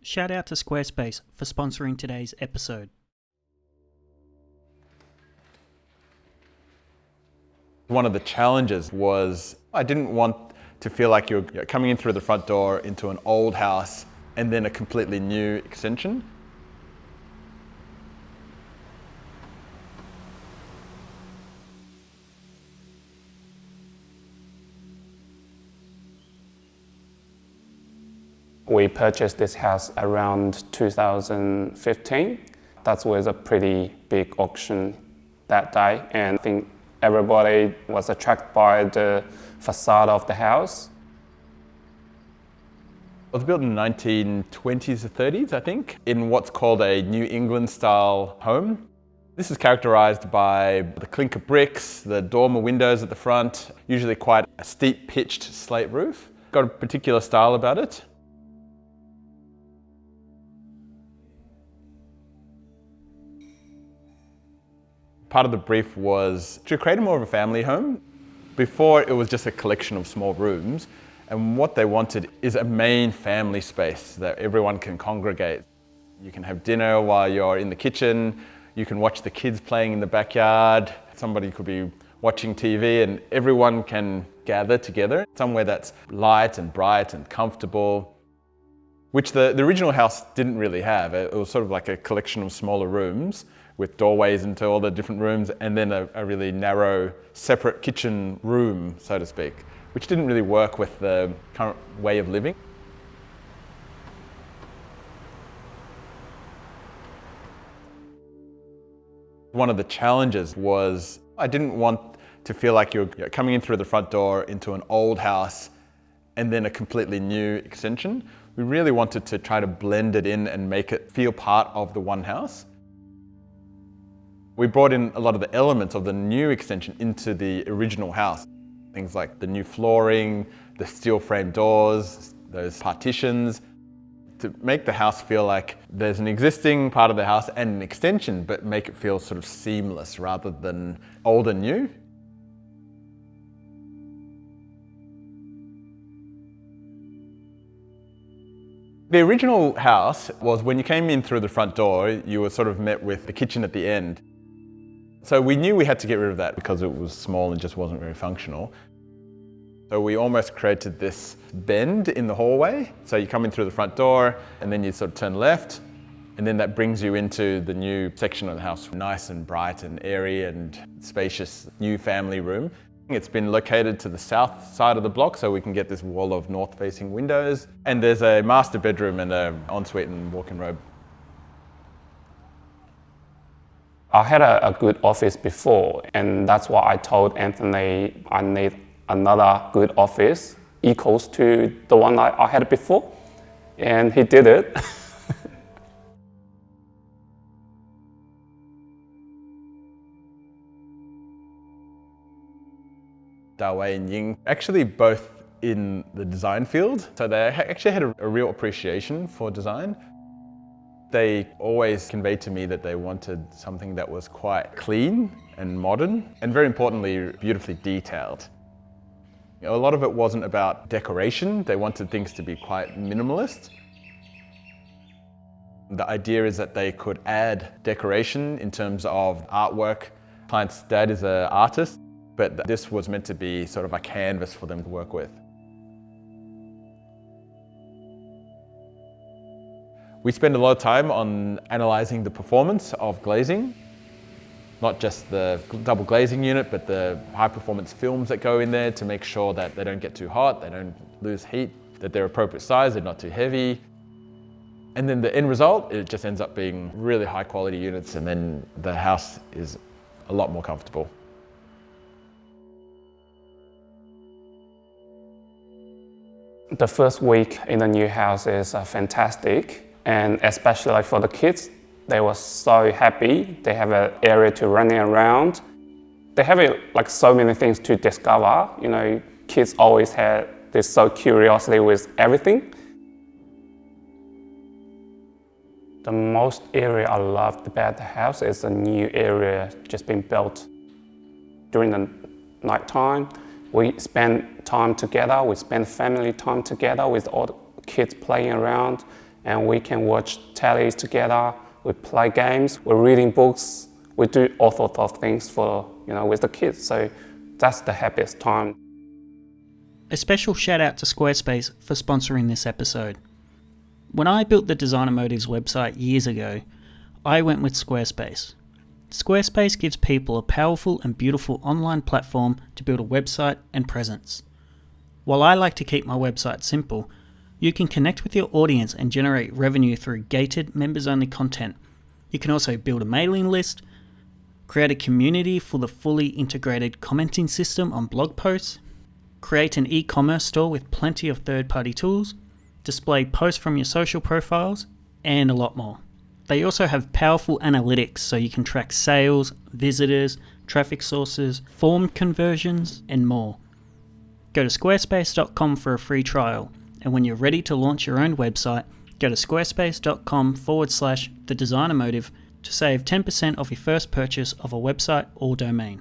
Shout out to Squarespace for sponsoring today's episode. One of the challenges was I didn't want to feel like you're coming in through the front door into an old house and then a completely new extension. We purchased this house around 2015. That was a pretty big auction that day, and I think everybody was attracted by the facade of the house. It was built in the 1920s or 30s, I think, in what's called a New England style home. This is characterized by the clinker bricks, the dormer windows at the front, usually quite a steep pitched slate roof. Got a particular style about it. Part of the brief was to create more of a family home. Before, it was just a collection of small rooms, and what they wanted is a main family space that everyone can congregate. You can have dinner while you're in the kitchen, you can watch the kids playing in the backyard, somebody could be watching TV, and everyone can gather together somewhere that's light and bright and comfortable, which the original house didn't really have. It was sort of like a collection of smaller rooms with doorways into all the different rooms, and then a really narrow, separate kitchen room, so to speak, which didn't really work with the current way of living. One of the challenges was I didn't want to feel like you're coming in through the front door into an old house and then a completely new extension. We really wanted to try to blend it in and make it feel part of the one house. We brought in a lot of the elements of the new extension into the original house. Things like the new flooring, the steel frame doors, those partitions, to make the house feel like there's an existing part of the house and an extension, but make it feel sort of seamless rather than old and new. The original house was when you came in through the front door, you were sort of met with the kitchen at the end. So we knew we had to get rid of that because it was small and just wasn't very functional. So we almost created this bend in the hallway. So you come in through the front door and then you sort of turn left, and then that brings you into the new section of the house. Nice and bright and airy and spacious new family room. It's been located to the south side of the block so we can get this wall of north-facing windows. And there's a master bedroom and an ensuite and walk-in robe. I had a good office before, and that's why I told Anthony I need another good office equals to the one I had before, and he did it. Dawei and Ying, actually both in the design field, so they actually had a real appreciation for design. They always conveyed to me that they wanted something that was quite clean and modern, and very importantly, beautifully detailed. A lot of it wasn't about decoration. They wanted things to be quite minimalist. The idea is that they could add decoration in terms of artwork. Client's dad is an artist, but this was meant to be sort of a canvas for them to work with. We spend a lot of time on analysing the performance of glazing, not just the double glazing unit, but the high performance films that go in there to make sure that they don't get too hot, they don't lose heat, that they're appropriate size, they're not too heavy. And then the end result, it just ends up being really high quality units, and then the house is a lot more comfortable. The first week in the new house is fantastic. And especially for the kids, they were so happy. They have an area to running around. They have like so many things to discover. You know, kids always had this so curiosity with everything. The most area I loved about the house is a new area just being built. During the nighttime, we spend time together. We spend family time together with all the kids playing around. and we can watch tellies together, we play games, we're reading books, we do all sorts of things with the kids. So that's the happiest time. A special shout out to Squarespace for sponsoring this episode. When I built the Design Emotive's website years ago, I went with Squarespace. Squarespace gives people a powerful and beautiful online platform to build a website and presence. While I like to keep my website simple, you can connect with your audience and generate revenue through gated, members-only content. You can also build a mailing list, create a community for the fully integrated commenting system on blog posts, create an e-commerce store with plenty of third-party tools, display posts from your social profiles, and a lot more. They also have powerful analytics so you can track sales, visitors, traffic sources, form conversions, and more. Go to squarespace.com for a free trial, and when you're ready to launch your own website, go to squarespace.com/thedesignemotive to save 10% off your first purchase of a website or domain.